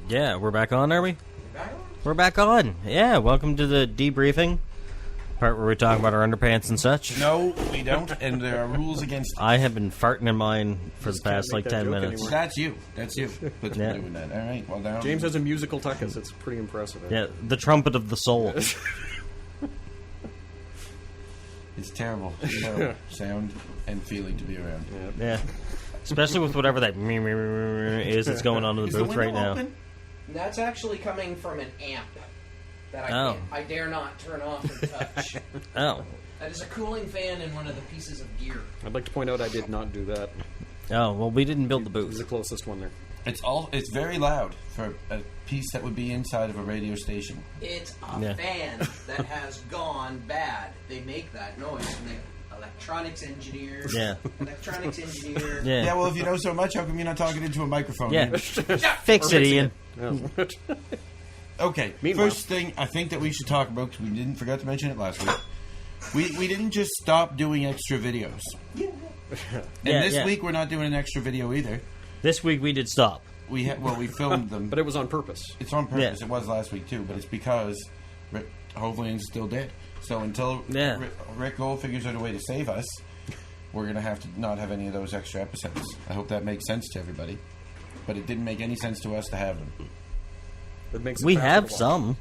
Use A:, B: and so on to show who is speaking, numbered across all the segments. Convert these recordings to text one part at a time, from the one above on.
A: Yeah, we're back on, are we?
B: Back on?
A: We're back on. Yeah, welcome to the debriefing part where we talk about our underpants and such.
B: No, we don't, and there are rules against it.
A: I have been farting in mine for the past, 10 minutes.
C: anymore.
B: That's you. Let's
A: Yeah.
B: doing that. All right, well, down.
C: James has a musical tuchus. It's pretty impressive.
A: Yeah, the trumpet of the soul.
B: It's terrible sound and feeling to be around.
A: Yeah. Especially with whatever that is that's going on in the booth right now.
B: Open?
D: That's actually coming from an amp that I dare not turn off and touch.
A: Oh.
D: That is a cooling fan in one of the pieces of gear.
C: I'd like to point out I did not do that.
A: Oh, well, we didn't build the
C: This is
A: booth.
C: the closest one there.
B: It's very loud for a piece that would be inside of a radio station.
D: It's a fan that has gone bad. They make that noise. And they, electronics engineer.
A: Yeah.
D: Electronics engineer.
A: Yeah.
B: Yeah, well, if you know so much, how come you're not talking into a microphone?
A: Yeah. Fix it, Ian.
B: Okay,
C: Meanwhile.
B: first thing I think that we should talk about, because we didn't forget to mention it last week, we didn't just stop doing extra videos. And this week we're not doing an extra video either.
A: This week we did stop.
B: We filmed them.
C: But it was on purpose.
B: It's on purpose.
A: Yeah.
B: It was last week too, but it's because HoveLand's still dead. So until Rick Gold figures out a way to save us, we're going to have to not have any of those extra episodes. I hope that makes sense to everybody. But it didn't make any sense to us to have them.
C: It makes it
A: We
C: faster
A: have
C: to watch.
A: some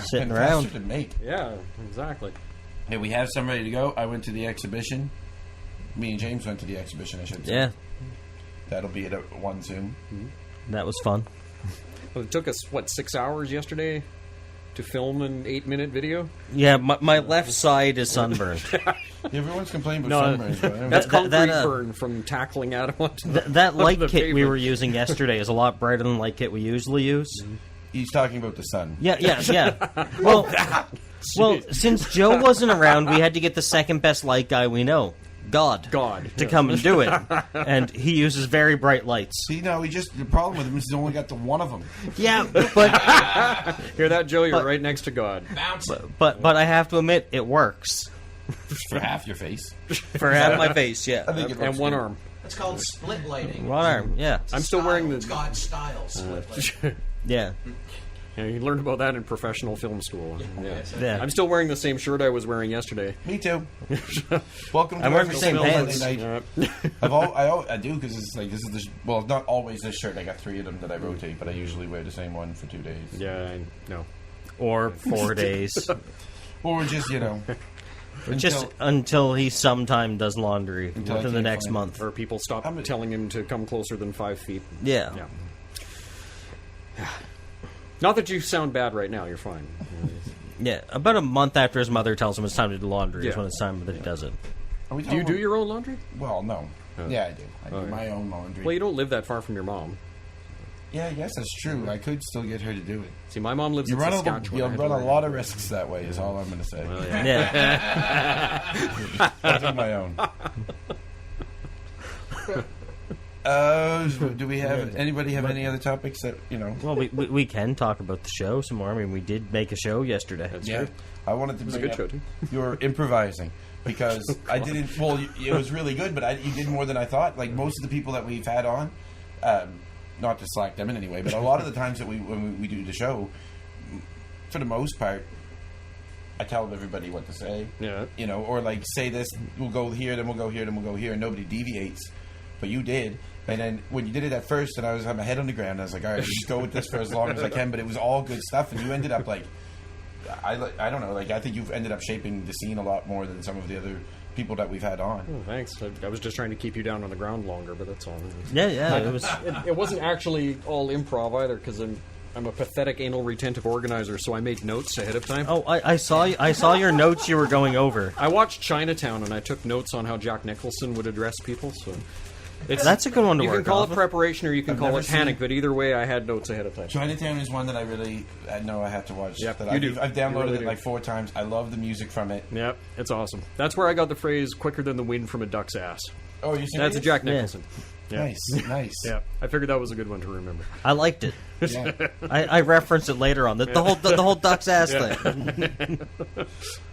A: sitting
B: and
A: around.
B: faster to make.
C: Yeah, exactly.
B: Yeah, we have some ready to go. I went to the exhibition. Me and James went to the exhibition, I should say.
A: Yeah,
B: That'll be at 1 soon.
A: that was fun.
C: Well, it took us, 6 hours yesterday to film an 8-minute video?
A: Yeah, my left side is sunburned.
B: Everyone's complaining about sunburns. But
C: That's
A: That-
C: concrete
A: that,
C: burn from tackling Adam onto the,
A: That light
C: the
A: kit we
C: pavement.
A: were using yesterday is a lot brighter than the light kit we usually use.
B: he's talking about the sun.
A: Yeah. Well, since Joe wasn't around, we had to get the second best light guy we know, God, to come and do it. And he uses very bright lights.
B: See, no, the problem with him is he's only got the one of them.
A: Yeah, but
C: Hear that, Joe? You're right next to God.
D: Bounce it.
A: but I have to admit, it works.
B: For half your face.
A: For half my face,
B: I
A: yeah.
B: think it
C: And
B: looks
C: one
B: good.
C: arm.
D: It's called split lighting.
A: One arm, yeah.
D: It's a
C: I'm still
D: style.
C: wearing the-
D: It's God's style split lighting.
A: Yeah.
C: Yeah, you learned about that in professional film school. Yeah.
A: Yeah.
C: I'm still wearing the same shirt I was wearing yesterday.
B: Me too. Welcome to
A: I'm wearing the
B: our
A: same
B: Sunday
A: pants.
B: night. I do, because it's like, this is the, well, not always this shirt. I got 3 of them that I rotate, but I usually wear the same one for 2 days.
C: Yeah, I know.
A: Or 4 days.
B: Or just,
A: Just until he sometime does laundry
B: Until I
A: within the
B: can't
A: next
B: find
A: month.
C: Or people stop telling him to come closer than 5 feet.
A: Yeah.
C: Yeah. Not that you sound bad right now. You're fine.
A: Yeah. About a month after his mother tells him it's time to do laundry is
C: Yeah.
A: when it's time that he does it.
B: Are we
C: Do you
B: talking
C: do your own laundry?
B: Well, no. Yeah, I do. I do
C: yeah.
B: my own laundry.
C: Well, you don't live that far from your mom.
B: Yeah, I guess that's true. I could still get her to do it.
C: See, my mom lives
B: You
C: in
B: run
C: Saskatchewan.
B: you'll
C: I have
B: run
C: to
B: a
C: worry
B: lot
C: about
B: of risks that way, is all I'm going to say.
C: Well, yeah.
A: Yeah.
B: I'll do my own. Do we have anybody have any other topics that
A: Well, we can talk about the show some more. I mean, we did make a show yesterday.
C: That's
B: Yeah,
C: true.
B: I wanted to.
C: It was a
B: bring
C: good
B: up
C: show, too.
B: Your improvising, because I didn't. Well, it was really good, but you did more than I thought. Like most of the people that we've had on, not to slack them in any way, but a lot of the times that when we do the show, for the most part, I tell everybody what to say.
C: Yeah.
B: Or like say this, we'll go here, then we'll go here, then we'll go here, and nobody deviates. But you did. And then when you did it at first, and I had my head on the ground, I was like, all right, just go with this for as long as I can. But it was all good stuff, and you ended up like, I don't know, like I think you've ended up shaping the scene a lot more than some of the other people that we've had on.
C: Oh, thanks. I was just trying to keep you down on the ground longer, but that's all.
A: Yeah, it was.
C: It wasn't actually all improv either, because I'm a pathetic anal retentive organizer, so I made notes ahead of time.
A: Oh, I saw your notes you were going over.
C: I watched Chinatown, and I took notes on how Jack Nicholson would address people. So
A: That's a good one to
C: you
A: work
C: can call
A: off
C: it
A: of.
C: preparation, or you can
B: I've
C: call
B: never
C: it panic.
B: seen-
C: But either way, I had notes ahead of time.
B: Chinatown is one that I really know I have to watch.
C: Yep,
B: that
C: you do.
B: I've downloaded
C: You really
B: it
C: do.
B: like 4 times. I love the music from it.
C: Yep, it's awesome. That's where I got the phrase "quicker than the wind from a duck's ass."
B: Oh, you serious?
C: That's a Jack
A: Yeah.
C: Nicholson. Yeah.
B: Nice.
C: Yeah, I figured that was a good one to remember.
A: I liked it.
B: Yeah.
A: I referenced it later on. The whole duck's ass thing.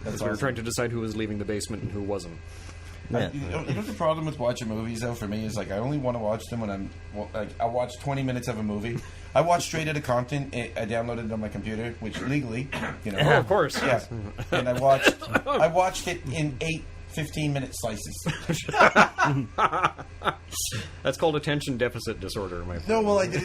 B: That's
C: We were
B: awesome.
C: trying to decide who was leaving the basement and who wasn't.
A: Yeah.
B: You know the problem with watching movies though for me is like I only want to watch them when I watch 20 minutes of a movie. I watched Straight Outta Compton. I downloaded it on my computer, which legally, you know,
C: Oh, of course.
B: yeah. And I watched it in 15-minute slices.
C: That's called attention deficit disorder, my friend.
B: No, well, I did.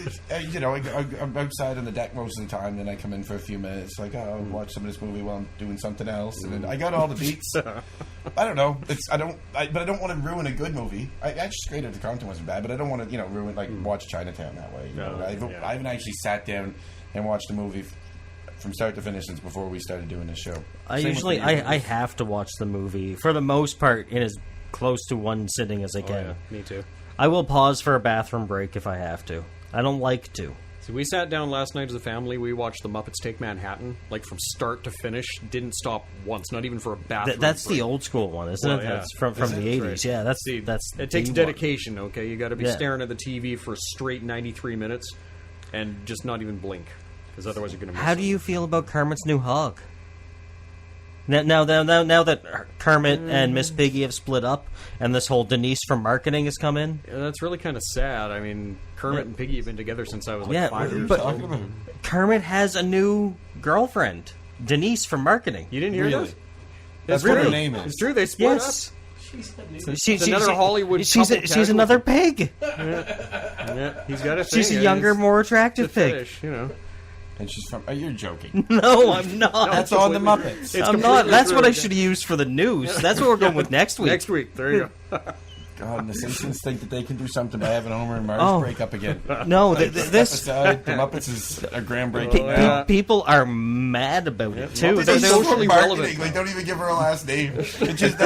B: You know, I'm outside on the deck most of the time. Then I come in for a few minutes, like, I'll watch some of this movie while I'm doing something else. And then I got all the beats. I don't know. But I don't want to ruin a good movie. I actually Straight Outta Compton wasn't bad, but I don't want to, ruin watch Chinatown that way. You know? I haven't actually sat down and watched a movie from start to finish since before we started doing this show.
A: I have to watch the movie for the most part in as close to one sitting as I can.
C: Yeah, me too.
A: I will pause for a bathroom break if I have to. I don't like to.
C: So we sat down last night as a family. We watched The Muppets Take Manhattan, like from start to finish. Didn't stop once, not even for a bathroom
A: That's
C: break.
A: the old school one, isn't it?
C: Yeah.
A: That's from the 80s.
C: Right.
A: Yeah, that's
C: it takes
A: the
C: dedication. Okay, you got to be
A: Yeah.
C: staring at the TV for a straight 93 minutes, and just not even blink, because otherwise you're going to miss
A: How do you feel about Kermit's new hog? Now that Kermit and Miss Piggy have split up, and this whole Denise from marketing has come in.
C: Yeah, that's really kind of sad. I mean, Kermit and Piggy have been together since I was like 5 years
A: but
C: old.
A: Kermit has a new girlfriend, Denise from marketing.
C: You didn't hear
B: Really?
C: that?
B: That's
C: It's
B: what her
C: true.
B: name is.
C: It's true. They split
A: Yes,
C: It's another Hollywood
A: She's
C: couple
A: she's another pig.
C: up. Yeah, he's got a thing.
A: She's a younger, more attractive pig.
C: Fetish, you know.
B: And she's from. You're joking.
A: No, I'm not.
B: That's on the Muppets.
C: It's
A: I'm not.
C: completely
A: That's what I
C: true.
A: should use for the news. That's what we're going with next week.
C: Next week. There you go.
B: God, and the Simpsons think that they can do something by having Homer and Marge
A: Oh.
B: break up again.
A: No, this
B: Episode, the Muppets is a groundbreaking.
C: yeah.
A: people are mad about it too.
B: Muppets
A: They're-
B: is
A: they're-
C: socially
B: marketing.
C: relevant.
B: They don't even give her a last name. It just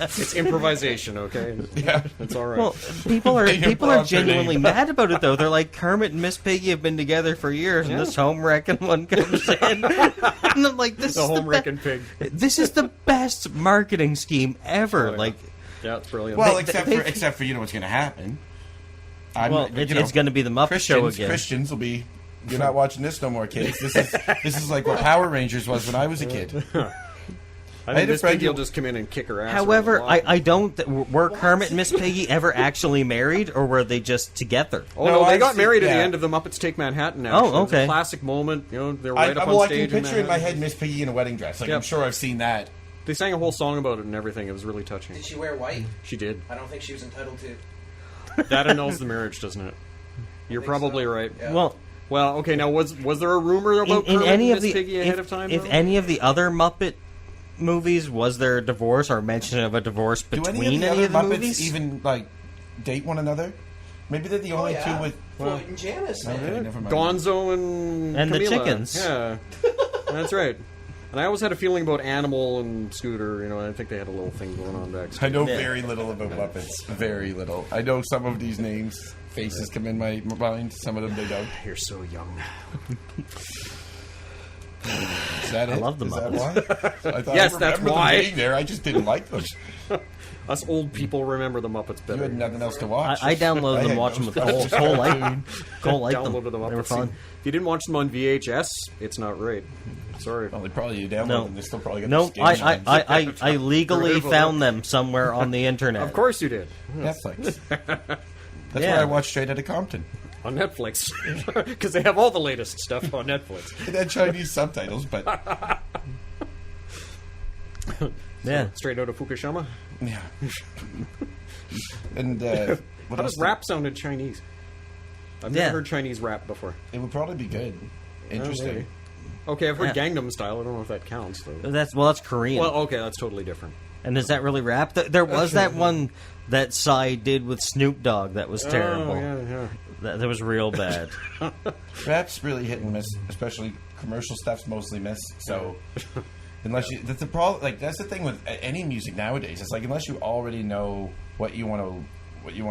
C: It's improvisation, okay?
B: yeah.
C: That's all right.
A: well, people are
B: They improv
A: genuinely
B: their name.
A: mad about it though. They're like Kermit and Miss Piggy have been together for years, and this home wrecking one comes in, and I'm like, this
C: the
A: is
C: home
A: the
C: wrecking pig.
A: This is the best marketing scheme ever.
C: yeah.
A: Like,
C: Yeah, it's brilliant.
B: Well,
A: They-
B: except
A: they-
B: for what's going to happen.
A: it's going to be the Muppet Show again.
B: Christians will be. You're not watching this no more, kids. This is like what Power Rangers was when I was a kid.
C: I
B: had
C: think
B: a
C: this
B: friend
C: piggy will
B: who-
C: just come in and kick her ass.
A: However,
C: around the block.
A: I don't. Were Kermit and Miss Piggy ever actually married, or were they just together?
C: Oh
B: No,
C: no, they
B: I've
C: got
B: seen-
C: married at the
B: yeah.
C: end of the Muppets Take Manhattan.
A: Oh,
C: Actually. It was
A: okay.
C: a classic moment. You know, they were right up on
B: I
C: stage.
B: can picture in my
C: Manhattan.
B: head Miss Piggy in a wedding dress. Like
C: Yep.
B: I'm sure I've seen that.
C: They sang a whole song about it and everything. It was really touching.
D: Did she wear white?
C: She did.
D: I don't think she was entitled to.
C: That annuls the marriage, doesn't it? You're
D: think
C: probably
D: so.
C: right.
D: Yeah.
C: Well, okay. Now, was there a rumor about
A: In
C: Kermit
A: any
C: and
A: of
C: Miss
A: the
C: Piggy ahead of time?
A: if
C: though?
A: any of the other Muppet movies was there a divorce or mention of a divorce
B: Do
A: between
B: any of the other Muppets
A: movies?
B: even like date one another? Maybe they're the only two with.
D: Floyd and Janice. man.
B: Okay, never mind.
C: Gonzo and
A: And the
C: Camila.
A: chickens.
C: Yeah, that's right. And I always had a feeling about Animal and Scooter. You know, I think they had a little thing going on backstage.
B: I know
A: Yeah.
B: very little about Muppets. Very little. I know some of these names, faces come in my mind. Some of them they don't.
C: You're so young.
B: Is that it?
A: I love the
B: Is that
A: Muppets.
B: why? I thought
C: Yes,
B: I
C: that's
B: remember them
C: why.
B: being there. I just didn't like them.
C: Us old people remember the Muppets
B: You
C: better.
B: had nothing else to watch.
A: I downloaded
B: I
A: them,
B: had
A: watched them
B: no
A: with
B: stuff.
A: Cole. Cole liked them.
C: Downloaded them up.
A: They were fun.
C: If you didn't watch them on VHS, it's not right. Sorry.
B: Well, they probably downloaded
A: No.
B: them. They still probably got
A: No,
B: the skin
A: I legally
C: Derivative.
A: found them somewhere on the internet.
C: Of course you did.
B: Netflix. That's
A: Yeah.
B: why I watched Straight Outta Compton.
C: On Netflix. Because they have all the latest stuff on Netflix.
B: It had Chinese subtitles, but
A: Yeah.
C: Straight out of Fukushima.
B: yeah. And what
C: How
B: else?
C: does rap sounded Chinese? I've
A: Yeah.
C: never heard Chinese rap before.
B: It would probably be good. Interesting.
C: maybe. Okay, I've heard
A: Yeah.
C: Gangnam Style. I don't know if that counts, though.
A: That's Korean.
C: Well, okay, that's totally different.
A: And is that really rap? There was that one that Psy did with Snoop Dogg that was terrible.
C: Oh, yeah.
A: That was real bad.
B: Rap's really hit and miss, especially commercial stuff's mostly miss. So unless you, that's the problem. Like that's the thing with any music nowadays. It's like unless you already know what you want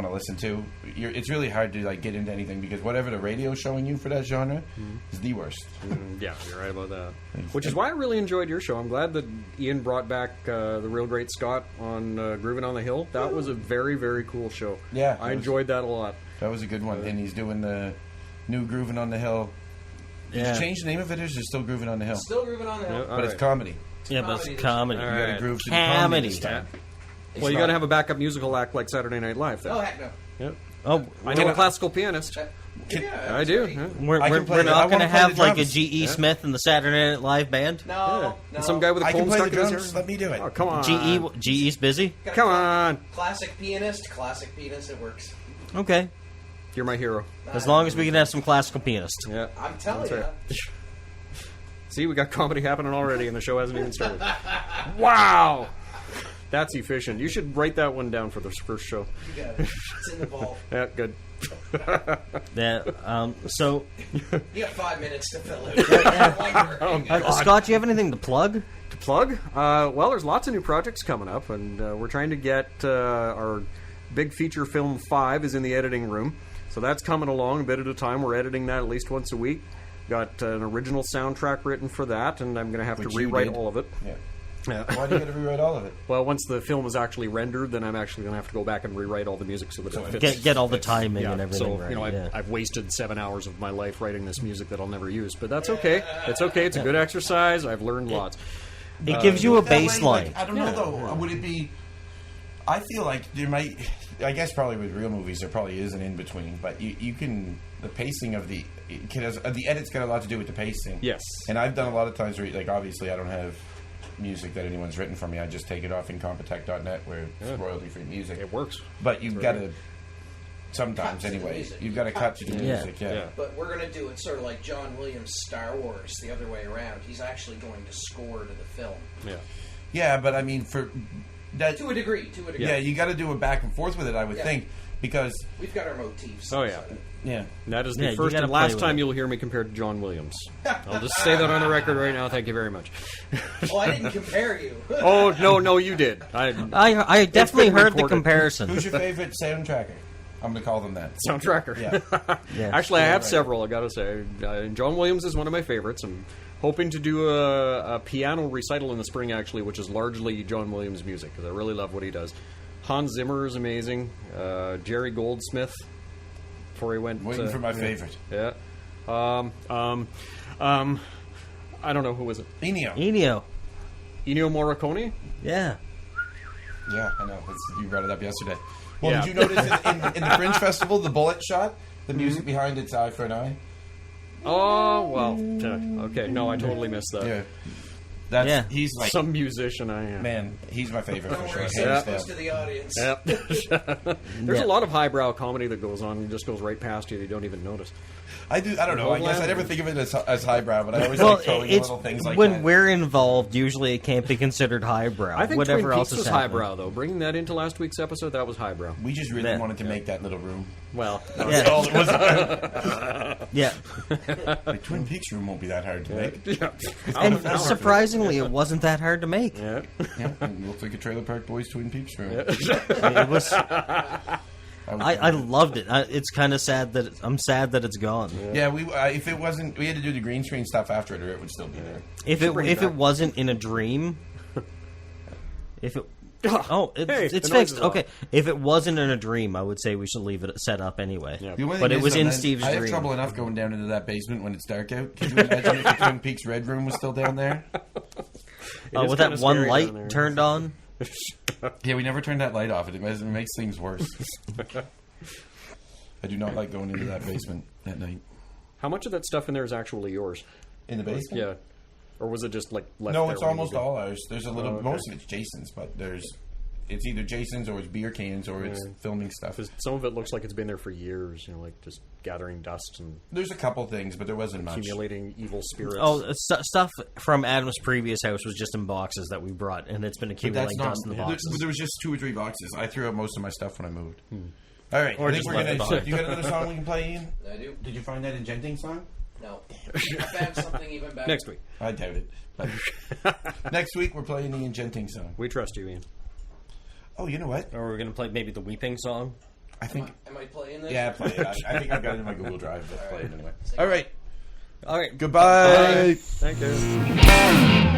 B: to listen to, it's really hard to like get into anything because whatever the radio's showing you for that genre is the worst.
C: Yeah, you're right about that. Which is why I really enjoyed your show. I'm glad that Ian brought back the real great Scott on Groovin' on the Hill. That was a very, very cool show.
B: Yeah,
C: I enjoyed that a lot.
B: That was a good one. And he's doing the new Groovin' on the Hill. Did
A: Yeah.
B: you change the name of it, or is it still Groovin' on the Hill?
D: Still grooving on the hill.
C: Yeah,
B: But it's comedy.
A: Yeah, but it's comedy.
B: You got to groove to the
A: Comedy.
B: comedy this time.
C: Well, you got to have a backup musical act like Saturday Night Live. Then.
D: Oh, heck no.
C: Yep.
A: Oh,
C: I know a classical pianist.
D: Yeah,
C: I do.
D: great.
C: Yeah.
A: we're
B: I can play
A: we're
B: the- I
A: not going to
B: wanna play
A: have
B: the
A: like a
B: drums.
A: G.E. Smith in the Saturday Night Live band.
D: No,
C: Yeah.
D: no.
C: And some guy with a
B: I can
C: comb
B: play the
C: stuck in his
B: drums.
C: hair.
B: Let me do it.
C: Oh, come on.
A: GE's busy.
D: Got a
C: Come on.
D: Classic pianist, it works.
A: Okay,
C: You're my hero.
A: as long as we can have some classical pianists.
C: Yeah.
D: I'm telling
C: That's
D: you.
C: right. See, we got comedy happening already, and the show hasn't even started. Wow. That's efficient. You should write that one down for the first show.
D: You got it. It's in the vault.
C: Yeah, good.
A: Yeah. So,
D: You got 5 minutes to fill it.
A: Scott, do you have anything to plug?
C: To plug? Well, there's lots of new projects coming up, and we're trying to get our big feature film 5 is in the editing room. So that's coming along a bit at a time. We're editing that at least once a week. Got an original soundtrack written for that, and I'm going to have
B: Which
C: to
B: you
C: rewrite
B: did.
C: all of it.
B: Yeah.
C: Yeah.
B: Why do you got to rewrite all of it?
C: Well, once the film is actually rendered, then I'm actually going to have to go back and rewrite all the music so that it fits.
A: Get all the timing and everything
C: so
A: right.
C: you know,
A: yeah.
C: I've wasted 7 hours of my life writing this music that I'll never use, but that's okay. It's okay. It's a good exercise. I've learned lots.
A: It gives you a
B: That way,
A: baseline.
B: like, I don't know though. Would it be? I feel like there might. I guess probably with real movies there probably is an in between, but you can the pacing of the edit's got a lot to do with the pacing.
C: Yes.
B: And I've done a lot of times where like obviously I don't have music that anyone's written for me. I just take it off Incompetech.net where it's royalty free music.
C: It works.
B: But you've got to
D: Cut
B: sometimes
D: to the
B: anyway.
D: music.
B: You've got to cut to the
A: Yeah.
B: music. Yeah.
C: Yeah.
D: But we're going to do it sort of like John Williams' Star Wars, the other way around. He's actually going to score to the film.
C: Yeah.
B: Yeah, but I mean for that.
D: To a degree.
B: Yeah, you got to do a back and forth with it. I would
D: Yeah.
B: think because
D: We've got our motifs.
C: Oh, yeah.
B: yeah.
C: And that is
A: Yeah,
C: the
A: you
C: first
A: gotta
C: and
A: play
C: last
A: with
C: time
A: it.
C: you'll hear me compared to John Williams. I'll just say that on the record right now. Thank you very much.
D: Oh, I didn't compare you.
C: Oh, no, you did.
A: I definitely
C: been
A: heard the
C: recorded.
A: comparison.
B: Who's your favorite soundtracker? I'm going to call them that.
C: Soundtracker.
B: Yeah.
A: Yeah.
C: Actually, I have
B: Right.
C: several, I gotta say. John Williams is one of my favorites. I'm hoping to do a piano recital in the spring, actually, which is largely John Williams music, because I really love what he does. Hans Zimmer is amazing. Jerry Goldsmith, before he went...
B: Waiting for my favorite.
C: Yeah. I don't know, who was it?
B: Ennio.
A: Ennio.
C: Ennio Morricone?
A: Yeah.
B: Yeah, I know. You brought it up yesterday. Well,
C: Yeah.
B: did you notice in the Fringe Festival, the bullet shot, the music behind it's Eye for an Eye?
C: Oh, well, okay. No, I totally missed that.
B: Yeah. That's,
A: Yeah.
B: He's like,
C: Some musician I am.
B: man, he's my favorite for
D: Don't
B: sure.
D: worry, say
B: Hands
D: this
B: down.
D: to the audience.
C: Yep. There's
A: Yeah.
C: a lot of highbrow comedy that goes on and just goes right past you. You don't even notice.
B: I don't know. I guess I never think of it as highbrow, but I always
A: Well,
B: like throwing
A: it's
B: little things like
A: when
B: that.
A: we're involved. Usually, it can't be considered highbrow.
C: I think
A: Whatever
C: Twin
A: else
C: Peaks
A: is
C: was
A: happening.
C: highbrow, though. Bringing that into last week's episode, that was highbrow.
B: We just really
A: Yeah.
B: wanted to make that little room.
C: Well,
A: Yeah.
B: All it was about.
A: Yeah.
B: The Twin Peaks room won't be that hard to make.
A: And surprisingly, it wasn't that hard to make.
C: yeah.
B: Yeah, it looks like a Trailer Park Boys Twin Peaks room.
A: It was. I loved it. It's kind of sad that I'm sad that it's gone.
B: Yeah, if it wasn't, we had to do the green screen stuff after it, or it would still be there.
A: If it wasn't in a dream, if it
C: Hey,
A: it's
C: the noise
A: fixed.
C: is off.
A: Okay, if it wasn't in a dream, I would say we should leave it set up anyway.
C: Yeah.
B: The only
A: But
B: thing
A: it was
B: is,
A: in
B: then,
A: Steve's
B: I have
A: dream.
B: trouble enough going down into that basement when it's dark out. Could you imagine if the Twin Peaks Red Room was still down there?
C: is
A: With that
C: kinda
A: one
C: scary down there.
A: light turned on.
B: Yeah, we never turned that light off. It makes things worse. I do not like going into that basement at night.
C: How much of that stuff in there is actually yours?
B: In the basement?
C: Yeah. Or was it just like left
B: No,
C: there
B: it's
C: when you
B: almost
C: go?
B: all ours. There's a little.
C: Oh, okay.
B: Most of it's Jason's, but it's either Jason's or it's beer cans or it's filming stuff.
C: 'Cause some of it looks like it's been there for years, like just gathering dust and
B: There's a couple things, but there wasn't much.
C: accumulating evil spirits.
A: Oh, stuff from Adam's previous house was just in boxes that we brought, and it's been
B: But
A: accumulating dust in the
B: there,
A: boxes.
B: there was just 2 or 3 boxes. I threw out most of my stuff when I moved. All right,
A: Or
B: I think
A: just
B: we're
A: left
B: gonna.
A: it behind.
B: You got another song we can play, Ian?
D: I do.
B: Did you find that enchanting song?
D: No. I found something even better.
C: Next week.
B: I doubt it. But next week we're playing the enchanting song.
C: We trust you, Ian.
B: Oh, you know what?
A: Or we're gonna play maybe the weeping song.
B: I think.
D: Am I playing this?
B: Yeah, play it. I think I've got it in my Google Drive. But play it anyway. All right.
A: All right.
B: Goodbye.
C: Thank you.